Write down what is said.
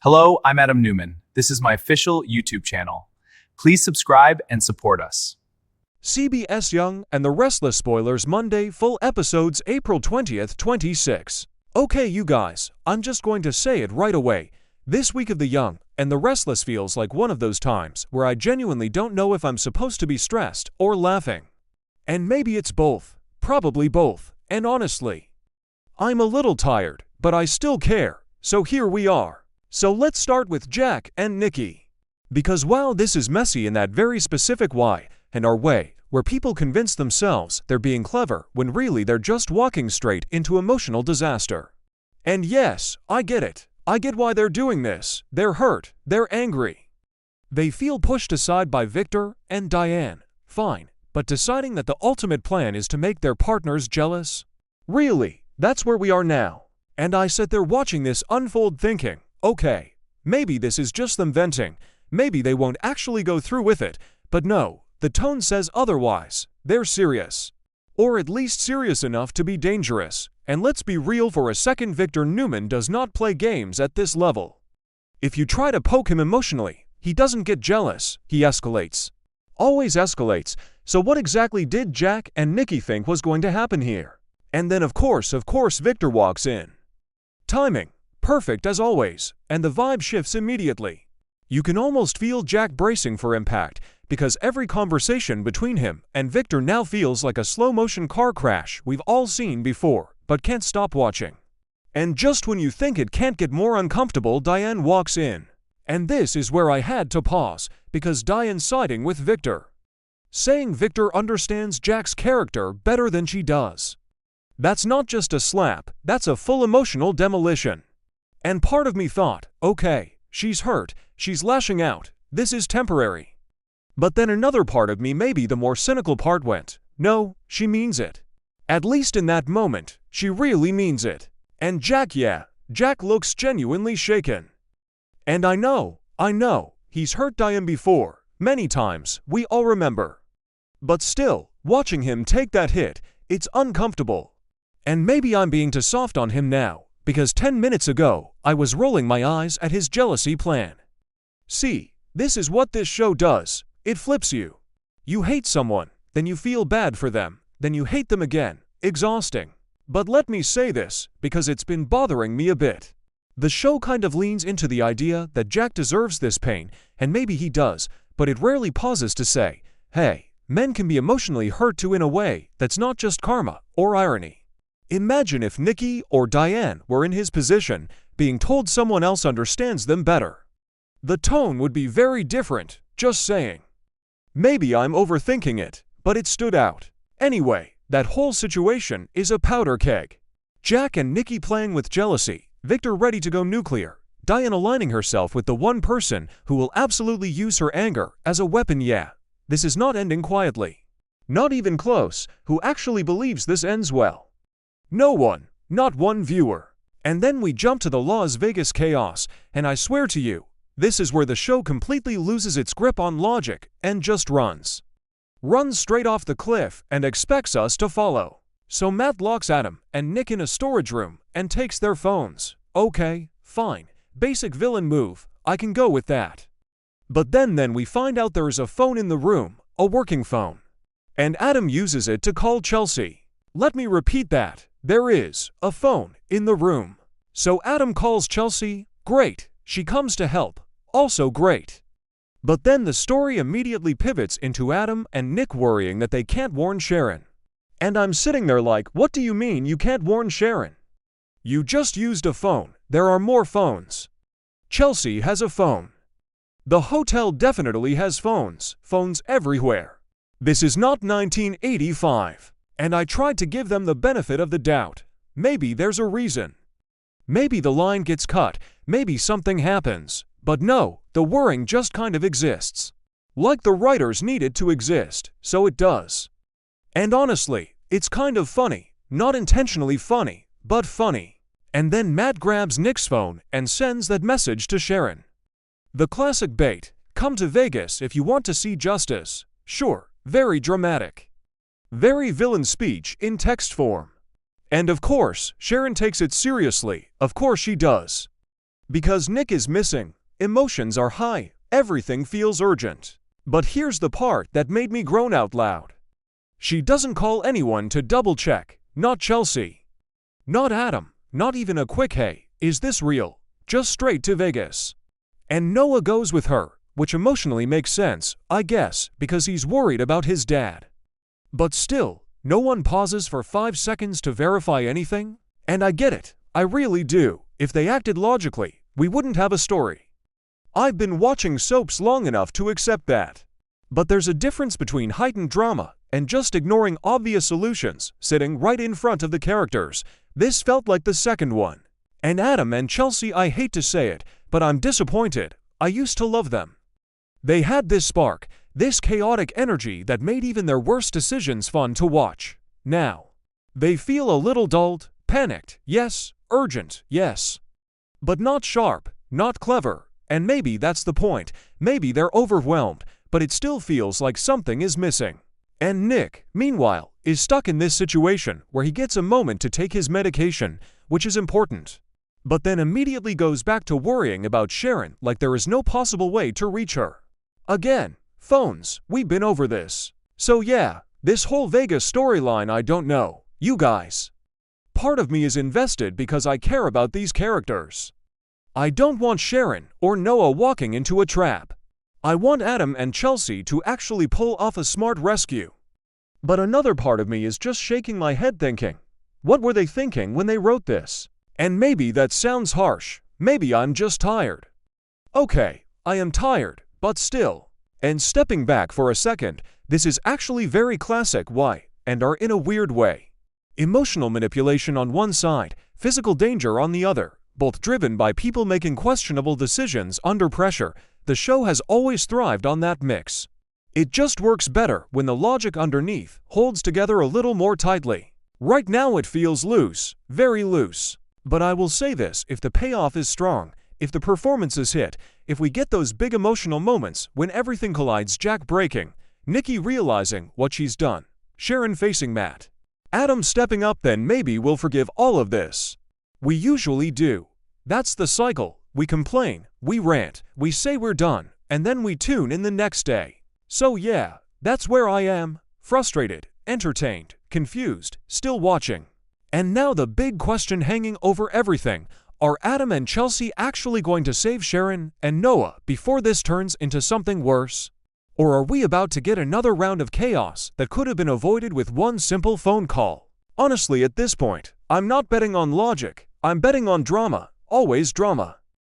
Hello, I'm Adam Newman. This is my official YouTube channel. Please subscribe and support us. CBS Young and the Restless spoilers Monday, full episodes April 20th, 26. Okay, you guys, I'm just going to say it right away. This week of The Young and the Restless feels like one of those times where I genuinely don't know if I'm supposed to be stressed or laughing. And maybe it's both, probably both, and honestly, I'm a little tired, but I still care, so here we are. So let's start with Jack and Nikki. Because while this is messy in that very specific why and our way, where people convince themselves they're being clever when really they're just walking straight into emotional disaster. And yes, I get it. I get why they're doing this. They're hurt. They're angry. They feel pushed aside by Victor and Diane. Fine. But deciding that the ultimate plan is to make their partners jealous? Really? That's where we are now. And I sat there watching this unfold thinking, okay, maybe this is just them venting. Maybe they won't actually go through with it. But no, the tone says otherwise. They're serious. Or at least serious enough to be dangerous. And let's be real for a second, Victor Newman does not play games at this level. If you try to poke him emotionally, he doesn't get jealous, he escalates. Always escalates. So what exactly did Jack and Nikki think was going to happen here? And then of course, Victor walks in. Timing. Perfect as always, and the vibe shifts immediately. You can almost feel Jack bracing for impact, because every conversation between him and Victor now feels like a slow-motion car crash we've all seen before, but can't stop watching. And just when you think it can't get more uncomfortable, Diane walks in. And this is where I had to pause, because Diane's siding with Victor. Saying Victor understands Jack's character better than she does. That's not just a slap, that's a full emotional demolition. And part of me thought, okay, she's hurt, she's lashing out, this is temporary. But then another part of me, maybe the more cynical part, went, no, she means it. At least in that moment, she really means it. And Jack looks genuinely shaken. And I know, he's hurt Diane before, many times, we all remember. But still, watching him take that hit, it's uncomfortable. And maybe I'm being too soft on him now, because 10 minutes ago, I was rolling my eyes at his jealousy plan. See, this is what this show does. It flips you. You hate someone, then you feel bad for them, then you hate them again. Exhausting. But let me say this, because it's been bothering me a bit. The show kind of leans into the idea that Jack deserves this pain, and maybe he does, but it rarely pauses to say, hey, men can be emotionally hurt too in a way that's not just karma or irony. Imagine if Nikki or Diane were in his position, being told someone else understands them better. The tone would be very different, just saying. Maybe I'm overthinking it, but it stood out. Anyway, that whole situation is a powder keg. Jack and Nikki playing with jealousy, Victor ready to go nuclear, Diane aligning herself with the one person who will absolutely use her anger as a weapon. Yeah, this is not ending quietly. Not even close. Who actually believes this ends well? No one, not one viewer. And then we jump to the Las Vegas chaos, and I swear to you, this is where the show completely loses its grip on logic and just runs. Runs straight off the cliff and expects us to follow. So Matt locks Adam and Nick in a storage room and takes their phones. Okay, fine. Basic villain move, I can go with that. But then we find out there is a phone in the room, a working phone. And Adam uses it to call Chelsea. Let me repeat that. There is a phone in the room. So Adam calls Chelsea. Great. She comes to help. Also great. But then the story immediately pivots into Adam and Nick worrying that they can't warn Sharon. And I'm sitting there like, what do you mean you can't warn Sharon? You just used a phone. There are more phones. Chelsea has a phone. The hotel definitely has phones. Phones everywhere. This is not 1985. And I tried to give them the benefit of the doubt. Maybe there's a reason. Maybe the line gets cut. Maybe something happens. But no, the worrying just kind of exists. Like the writers need it to exist, so it does. And honestly, it's kind of funny. Not intentionally funny, but funny. And then Matt grabs Nick's phone and sends that message to Sharon. The classic bait. Come to Vegas if you want to see justice. Sure, very dramatic. Very villain speech in text form. And of course, Sharon takes it seriously. Of course she does. Because Nick is missing, emotions are high, everything feels urgent. But here's the part that made me groan out loud. She doesn't call anyone to double-check, not Chelsea. Not Adam, not even a quick "Hey, is this real?" Just straight to Vegas. And Noah goes with her, which emotionally makes sense, I guess, because he's worried about his dad. But still, no one pauses for 5 seconds to verify anything? And I get it, I really do. If they acted logically, we wouldn't have a story. I've been watching soaps long enough to accept that. But there's a difference between heightened drama and just ignoring obvious solutions sitting right in front of the characters. This felt like the second one. And Adam and Chelsea, I hate to say it, but I'm disappointed. I used to love them. They had this spark, this chaotic energy that made even their worst decisions fun to watch. Now, they feel a little dulled, panicked, yes, urgent, yes. But not sharp, not clever, and maybe that's the point. Maybe they're overwhelmed, but it still feels like something is missing. And Nick, meanwhile, is stuck in this situation where he gets a moment to take his medication, which is important. But then immediately goes back to worrying about Sharon like there is no possible way to reach her. Again, phones, we've been over this. So yeah, this whole Vegas storyline, I don't know. You guys. Part of me is invested because I care about these characters. I don't want Sharon or Noah walking into a trap. I want Adam and Chelsea to actually pull off a smart rescue. But another part of me is just shaking my head thinking, what were they thinking when they wrote this? And maybe that sounds harsh. Maybe I'm just tired. Okay, I am tired, but still. And stepping back for a second, this is actually very classic Y, and are in a weird way. Emotional manipulation on one side, physical danger on the other, both driven by people making questionable decisions under pressure. The show has always thrived on that mix. It just works better when the logic underneath holds together a little more tightly. Right now it feels loose, very loose. But I will say this, if the payoff is strong, if the performances hit, if we get those big emotional moments when everything collides, Jack breaking, Nikki realizing what she's done, Sharon facing Matt, Adam stepping up, then maybe we'll forgive all of this. We usually do. That's the cycle. We complain, we rant, we say we're done, and then we tune in the next day. So yeah, that's where I am, frustrated, entertained, confused, still watching. And now the big question hanging over everything, are Adam and Chelsea actually going to save Sharon and Noah before this turns into something worse? Or are we about to get another round of chaos that could have been avoided with one simple phone call? Honestly, at this point, I'm not betting on logic, I'm betting on drama, always drama.